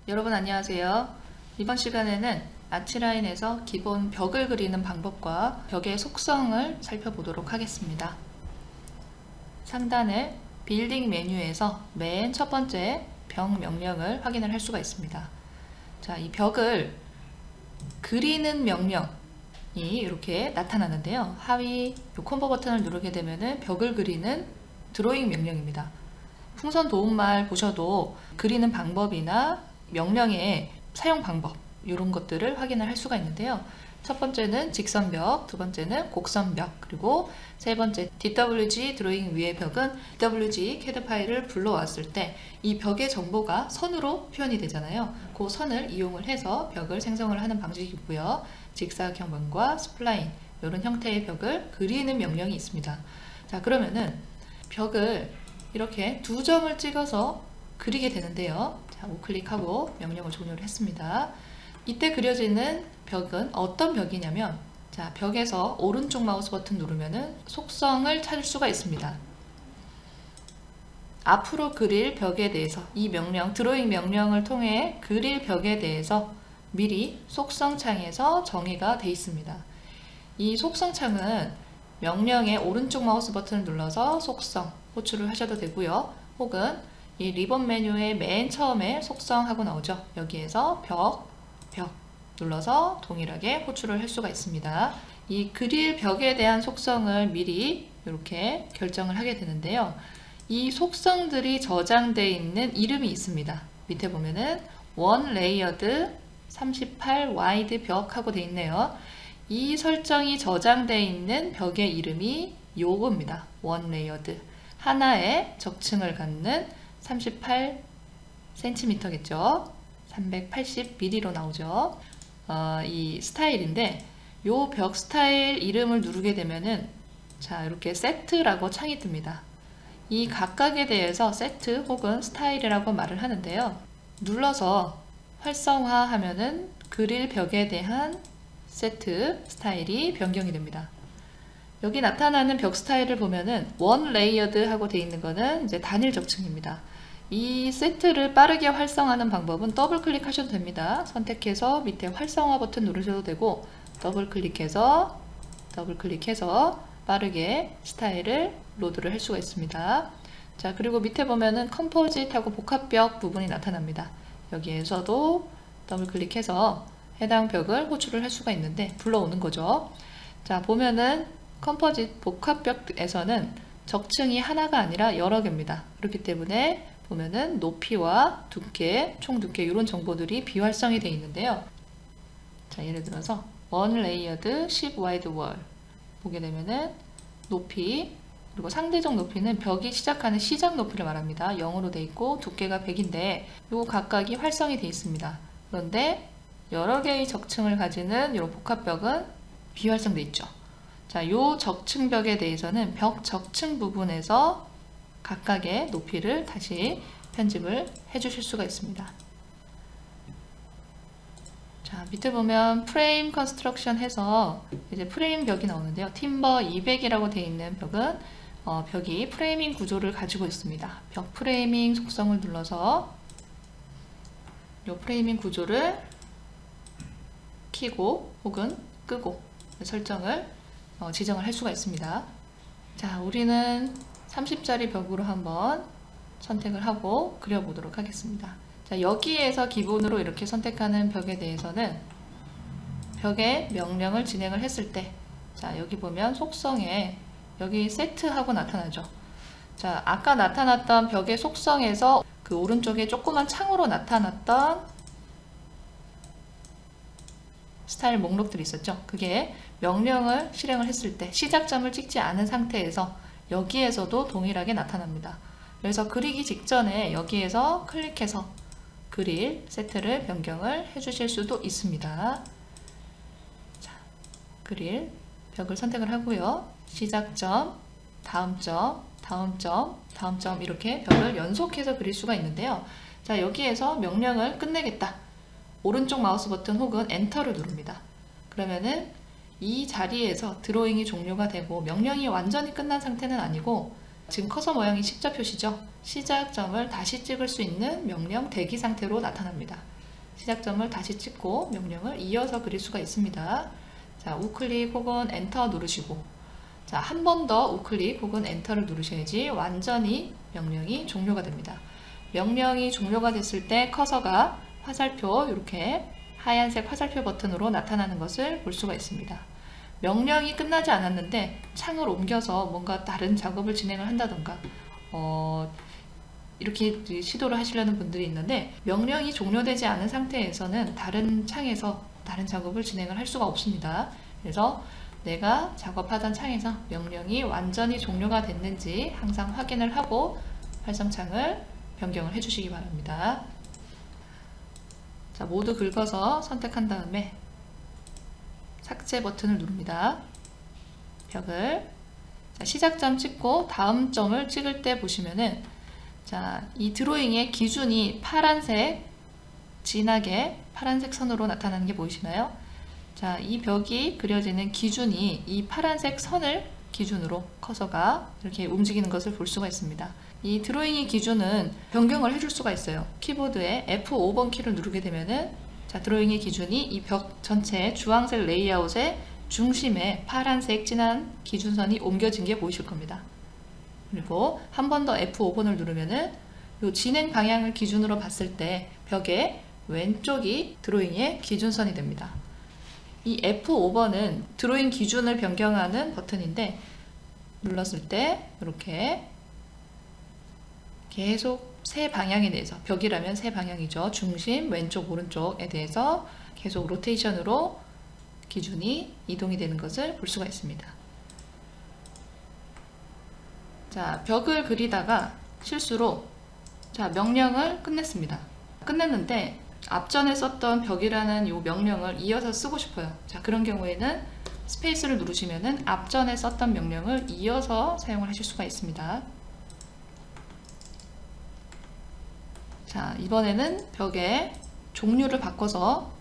여러분 안녕하세요. 이번 시간에는 아치라인에서 기본 벽을 그리는 방법과 벽의 속성을 살펴보도록 하겠습니다. 상단의 빌딩 메뉴에서 맨 첫 번째 벽 명령을 확인을 할 수가 있습니다. 자, 이 벽을 그리는 명령이 이렇게 나타나는데요. 하위 이 콤보 버튼을 누르게 되면은 벽을 그리는 드로잉 명령입니다. 풍선 도움말 보셔도 그리는 방법이나 명령의 사용 방법 이런 것들을 확인을 할 수가 있는데요. 첫 번째는 직선벽, 두 번째는 곡선벽, 그리고 세 번째 DWG 드로잉 위의 벽은 DWG CAD 파일을 불러왔을 때 이 벽의 정보가 선으로 표현이 되잖아요. 그 선을 이용을 해서 벽을 생성을 하는 방식이고요. 직사각형면과 스플라인 이런 형태의 벽을 그리는 명령이 있습니다. 자, 그러면은 벽을 이렇게 두 점을 찍어서 그리게 되는데요. 자, 우클릭하고 명령을 종료를 했습니다. 이때 그려지는 벽은 어떤 벽이냐면, 자, 벽에서 오른쪽 마우스 버튼 누르면은 속성을 찾을 수가 있습니다. 앞으로 그릴 벽에 대해서 이 명령, 드로잉 명령을 통해 그릴 벽에 대해서 미리 속성 창에서 정의가 되어 있습니다. 이 속성 창은 명령의 오른쪽 마우스 버튼을 눌러서 속성 호출을 하셔도 되고요. 혹은 이 리본 메뉴의 맨 처음에 속성하고 나오죠. 여기에서 벽 눌러서 동일하게 호출을 할 수가 있습니다. 이 그릴 벽에 대한 속성을 미리 이렇게 결정을 하게 되는데요. 이 속성들이 저장되어 있는 이름이 있습니다. 밑에 보면은 원 레이어드 38 와이드 벽 하고 되어 있네요. 이 설정이 저장되어 있는 벽의 이름이 요겁니다. 원 레이어드. 하나의 적층을 갖는 38cm겠죠. 380mm로 나오죠. 이 스타일인데 요 벽 스타일 이름을 누르게 되면은 자, 이렇게 세트라고 창이 뜹니다. 이 각각에 대해서 세트 혹은 스타일이라고 말을 하는데요. 눌러서 활성화하면은 그릴 벽에 대한 세트 스타일이 변경이 됩니다. 여기 나타나는 벽 스타일을 보면은 원 레이어드 하고 되어 있는 거는 이제 단일 적층입니다. 이 세트를 빠르게 활성화하는 방법은 더블 클릭하셔도 됩니다. 선택해서 밑에 활성화 버튼 누르셔도 되고 더블 클릭해서 빠르게 스타일을 로드를 할 수가 있습니다. 자, 그리고 밑에 보면은 컴포짓하고 복합벽 부분이 나타납니다. 여기에서도 더블 클릭해서 해당 벽을 호출을 할 수가 있는데 불러오는 거죠. 자, 보면은 컴포짓 복합벽에서는 적층이 하나가 아니라 여러 개입니다. 그렇기 때문에 보면은 높이와 두께, 총 두께 이런 정보들이 비활성이 되어 있는데요. 자, 예를 들어서 원 레이어드 10 와이드 월 보게 되면은 높이, 그리고 상대적 높이는 벽이 시작하는 시작 높이를 말합니다. 0으로 되어 있고 두께가 100인데 요 각각이 활성이 되어 있습니다. 그런데 여러 개의 적층을 가지는 이런 복합벽은 비활성되어 있죠. 자, 요 적층벽에 대해서는 벽 적층 부분에서 각각의 높이를 다시 편집을 해 주실 수가 있습니다. 자, 밑에 보면 프레임 컨스트럭션 해서 이제 프레임 벽이 나오는데요. 팀버 200이라고 되어 있는 벽은 벽이 프레이밍 구조를 가지고 있습니다. 벽 프레이밍 속성을 눌러서 이 프레이밍 구조를 켜고 혹은 끄고 설정을 지정을 할 수가 있습니다. 자, 우리는 30짜리 벽으로 한번 선택을 하고 그려보도록 하겠습니다. 자, 여기에서 기본으로 이렇게 선택하는 벽에 대해서는 벽의 명령을 진행을 했을 때, 자, 여기 보면 속성에 여기 세트하고 나타나죠. 자, 아까 나타났던 벽의 속성에서 그 오른쪽에 조그만 창으로 나타났던 스타일 목록들이 있었죠. 그게 명령을 실행을 했을 때 시작점을 찍지 않은 상태에서 여기에서도 동일하게 나타납니다. 그래서 그리기 직전에 여기에서 클릭해서 그릴 세트를 변경을 해주실 수도 있습니다. 자, 그릴 벽을 선택을 하고요. 시작점, 다음 점, 다음 점, 다음 점 이렇게 벽을 연속해서 그릴 수가 있는데요. 자, 여기에서 명령을 끝내겠다. 오른쪽 마우스 버튼 혹은 엔터를 누릅니다. 그러면은 이 자리에서 드로잉이 종료가 되고 명령이 완전히 끝난 상태는 아니고 지금 커서 모양이 십자 표시죠. 시작점을 다시 찍을 수 있는 명령 대기 상태로 나타납니다. 시작점을 다시 찍고 명령을 이어서 그릴 수가 있습니다. 자, 우클릭 혹은 엔터 누르시고, 자, 한 번 더 우클릭 혹은 엔터를 누르셔야지 완전히 명령이 종료가 됩니다. 명령이 종료가 됐을 때 커서가 화살표, 이렇게 하얀색 화살표 버튼으로 나타나는 것을 볼 수가 있습니다. 명령이 끝나지 않았는데 창을 옮겨서 뭔가 다른 작업을 진행을 한다던가 이렇게 시도를 하시려는 분들이 있는데, 명령이 종료되지 않은 상태에서는 다른 창에서 다른 작업을 진행을 할 수가 없습니다. 그래서 내가 작업하던 창에서 명령이 완전히 종료가 됐는지 항상 확인을 하고 활성창을 변경을 해주시기 바랍니다. 자, 모두 긁어서 선택한 다음에 삭제 버튼을 누릅니다. 벽을, 자, 시작점 찍고 다음 점을 찍을 때 보시면은, 자, 이 드로잉의 기준이 파란색, 진하게 파란색 선으로 나타나는 게 보이시나요? 자, 이 벽이 그려지는 기준이 이 파란색 선을 기준으로 커서가 이렇게 움직이는 것을 볼 수가 있습니다. 이 드로잉의 기준은 변경을 해줄 수가 있어요. 키보드에 F5번 키를 누르게 되면은, 자, 드로잉의 기준이 이 벽 전체 주황색 레이아웃의 중심에 파란색 진한 기준선이 옮겨진 게 보이실 겁니다. 그리고 한 번 더 F5번을 누르면은 요 진행 방향을 기준으로 봤을 때 벽의 왼쪽이 드로잉의 기준선이 됩니다. 이 F5번은 드로잉 기준을 변경하는 버튼인데, 눌렀을 때 이렇게 계속 세 방향에 대해서, 벽이라면 세 방향이죠. 중심, 왼쪽, 오른쪽에 대해서 계속 로테이션으로 기준이 이동이 되는 것을 볼 수가 있습니다. 자, 벽을 그리다가 실수로, 자, 명령을 끝냈습니다. 끝냈는데 앞전에 썼던 벽이라는 이 명령을 이어서 쓰고 싶어요. 자, 그런 경우에는 스페이스를 누르시면은 앞전에 썼던 명령을 이어서 사용을 하실 수가 있습니다. 자, 이번에는 벽의 종류를 바꿔서,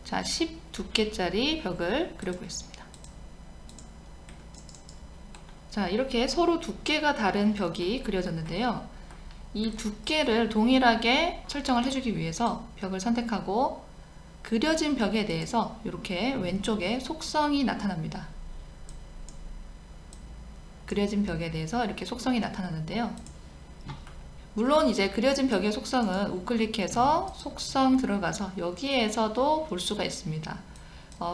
자, 12개짜리 벽을 그려보겠습니다. 자, 이렇게 서로 두께가 다른 벽이 그려졌는데요. 이 두께를 동일하게 설정을 해주기 위해서 벽을 선택하고 그려진 벽에 대해서 이렇게 왼쪽에 속성이 나타납니다. 그려진 벽에 대해서 이렇게 속성이 나타나는데요. 물론 이제 그려진 벽의 속성은 우클릭해서 속성 들어가서 여기에서도 볼 수가 있습니다.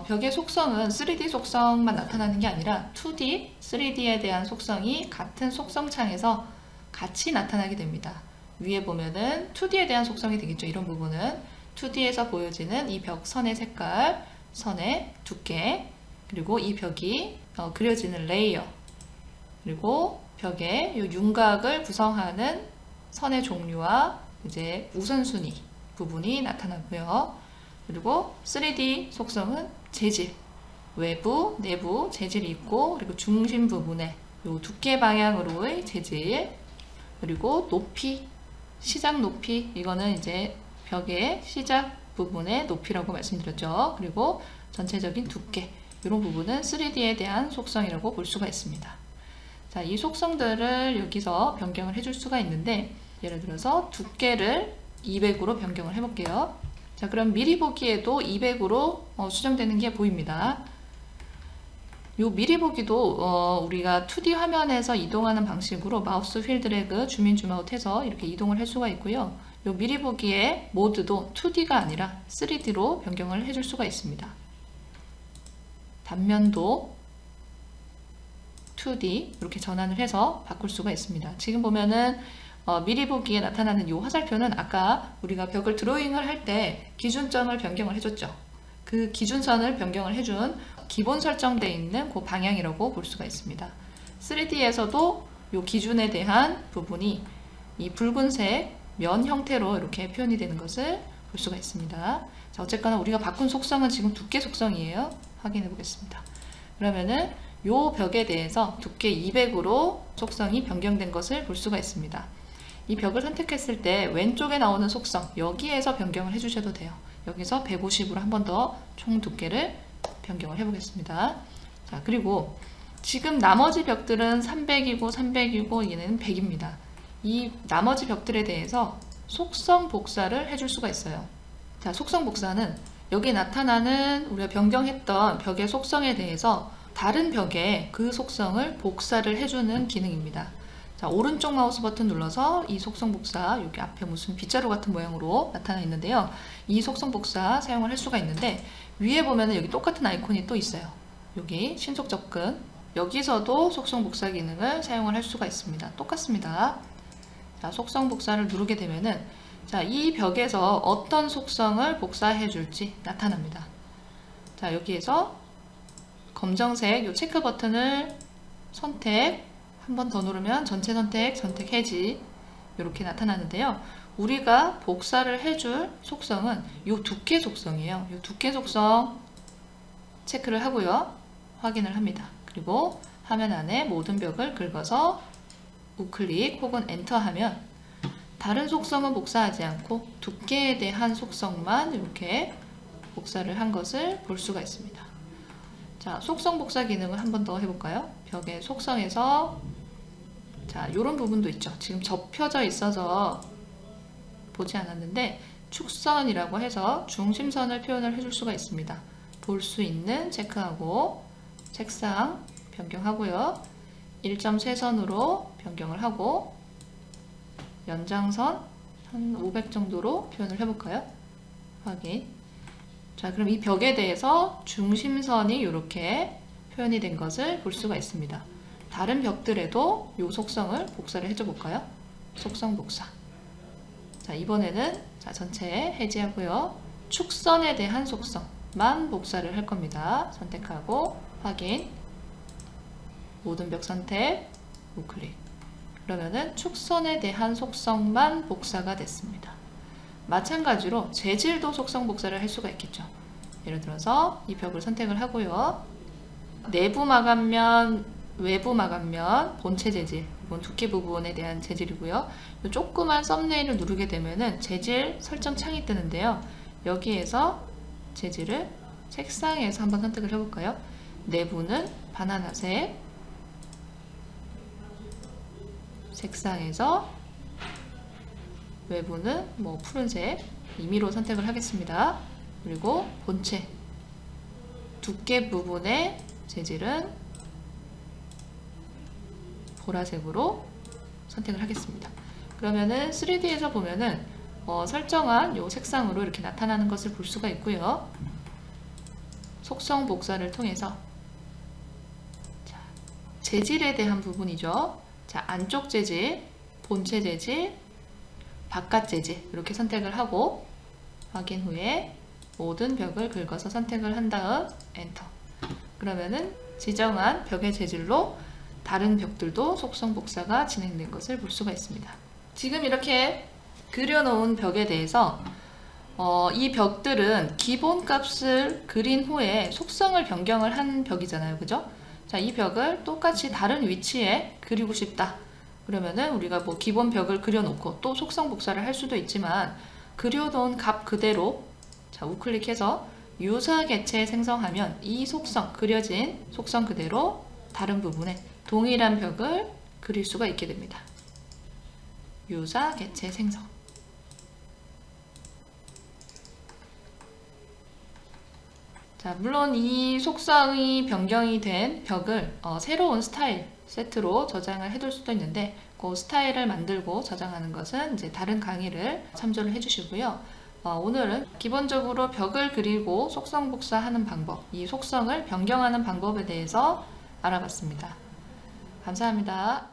벽의 속성은 3D 속성만 나타나는 게 아니라 2D, 3D에 대한 속성이 같은 속성 창에서 같이 나타나게 됩니다. 위에 보면은 2D에 대한 속성이 되겠죠. 이런 부분은 2D에서 보여지는 이 벽 선의 색깔, 선의 두께, 그리고 이 벽이 그려지는 레이어, 그리고 벽의 이 윤곽을 구성하는 선의 종류와 이제 우선순위 부분이 나타나고요. 그리고 3D 속성은 재질, 외부, 내부 재질이 있고, 그리고 중심 부분에 이 두께 방향으로의 재질, 그리고 높이, 시작 높이, 이거는 이제 벽의 시작 부분의 높이라고 말씀드렸죠. 그리고 전체적인 두께, 이런 부분은 3D에 대한 속성이라고 볼 수가 있습니다. 자, 이 속성들을 여기서 변경을 해줄 수가 있는데, 예를 들어서 두께를 200으로 변경을 해볼게요. 자, 그럼 미리 보기에도 200으로 수정되는 게 보입니다. 요 미리 보기도 우리가 2D 화면에서 이동하는 방식으로 마우스 휠 드래그, 줌인 줌아웃 해서 이렇게 이동을 할 수가 있고요. 요 미리 보기의 모드도 2D가 아니라 3D로 변경을 해줄 수가 있습니다. 단면도 2D 이렇게 전환을 해서 바꿀 수가 있습니다. 지금 보면은 미리 보기에 나타나는 이 화살표는 아까 우리가 벽을 드로잉을 할 때 기준점을 변경을 해줬죠. 그 기준선을 변경을 해준 기본 설정되어 있는 그 방향이라고 볼 수가 있습니다. 3D에서도 이 기준에 대한 부분이 이 붉은색 면 형태로 이렇게 표현이 되는 것을 볼 수가 있습니다. 자, 어쨌거나 우리가 바꾼 속성은 지금 두께 속성이에요. 확인해 보겠습니다. 그러면은 이 벽에 대해서 두께 200으로 속성이 변경된 것을 볼 수가 있습니다. 이 벽을 선택했을 때 왼쪽에 나오는 속성, 여기에서 변경을 해주셔도 돼요. 여기서 150으로 한 번 더 총 두께를 변경을 해보겠습니다. 자, 그리고 지금 나머지 벽들은 300이고 300이고 얘는 100입니다. 이 나머지 벽들에 대해서 속성 복사를 해줄 수가 있어요. 자, 속성 복사는 여기 나타나는 우리가 변경했던 벽의 속성에 대해서 다른 벽에 그 속성을 복사를 해주는 기능입니다. 자, 오른쪽 마우스 버튼 눌러서 이 속성 복사, 여기 앞에 무슨 빗자루 같은 모양으로 나타나 있는데요. 이 속성 복사 사용을 할 수가 있는데, 위에 보면은 여기 똑같은 아이콘이 또 있어요. 여기 신속 접근, 여기서도 속성 복사 기능을 사용을 할 수가 있습니다. 똑같습니다. 자, 속성 복사를 누르게 되면은, 자, 이 벽에서 어떤 속성을 복사해 줄지 나타납니다. 자, 여기에서 검정색 이 체크 버튼을 선택, 한 번 더 누르면 전체 선택, 선택 해지, 이렇게 나타나는데요. 우리가 복사를 해줄 속성은 이 두께 속성이에요. 이 두께 속성 체크를 하고요. 확인을 합니다. 그리고 화면 안에 모든 벽을 긁어서 우클릭 혹은 엔터 하면 다른 속성은 복사하지 않고 두께에 대한 속성만 이렇게 복사를 한 것을 볼 수가 있습니다. 자, 속성 복사 기능을 한 번 더 해볼까요? 벽의 속성에서, 자, 요런 부분도 있죠. 지금 접혀져 있어서 보지 않았는데, 축선이라고 해서 중심선을 표현을 해줄 수가 있습니다. 볼 수 있는 체크하고, 색상 변경하고요. 1.쇄선으로 변경을 하고, 연장선 한 500 정도로 표현을 해볼까요? 확인. 자, 그럼 이 벽에 대해서 중심선이 이렇게 표현이 된 것을 볼 수가 있습니다. 다른 벽들에도 이 속성을 복사를 해줘 볼까요? 속성 복사. 자, 이번에는 자, 전체 해제하고요. 축선에 대한 속성만 복사를 할 겁니다. 선택하고 확인. 모든 벽 선택, 우클릭. 그러면은 축선에 대한 속성만 복사가 됐습니다. 마찬가지로 재질도 속성 복사를 할 수가 있겠죠. 예를 들어서 이 벽을 선택을 하고요. 내부 마감면, 외부 마감면, 본체 재질, 이건 두께 부분에 대한 재질이고요. 이 조그만 썸네일을 누르게 되면은 재질 설정 창이 뜨는데요. 여기에서 재질을 색상에서 한번 선택을 해볼까요? 내부는 바나나색, 색상에서 외부는 뭐 푸른색, 임의로 선택을 하겠습니다. 그리고 본체 두께 부분의 재질은 보라색으로 선택을 하겠습니다. 그러면은 3D에서 보면은 설정한 요 색상으로 이렇게 나타나는 것을 볼 수가 있고요. 속성 복사를 통해서, 자, 재질에 대한 부분이죠. 자, 안쪽 재질, 본체 재질, 바깥 재질 이렇게 선택을 하고 확인 후에 모든 벽을 긁어서 선택을 한 다음 엔터. 그러면은 지정한 벽의 재질로 다른 벽들도 속성 복사가 진행된 것을 볼 수가 있습니다. 지금 이렇게 그려놓은 벽에 대해서 이 벽들은 기본 값을 그린 후에 속성을 변경을 한 벽이잖아요. 그죠? 자, 이 벽을 똑같이 다른 위치에 그리고 싶다. 그러면은 우리가 뭐 기본 벽을 그려놓고 또 속성 복사를 할 수도 있지만, 그려놓은 값 그대로, 자, 우클릭해서 유사 객체 생성하면 이 속성, 그려진 속성 그대로 다른 부분에 동일한 벽을 그릴 수가 있게 됩니다. 유사 객체 생성. 자, 물론 이 속성이 변경이 된 벽을 새로운 스타일 세트로 저장을 해둘 수도 있는데, 그 스타일을 만들고 저장하는 것은 이제 다른 강의를 참조를 해주시고요. 오늘은 기본적으로 벽을 그리고 속성 복사하는 방법, 이 속성을 변경하는 방법에 대해서 알아봤습니다. 감사합니다.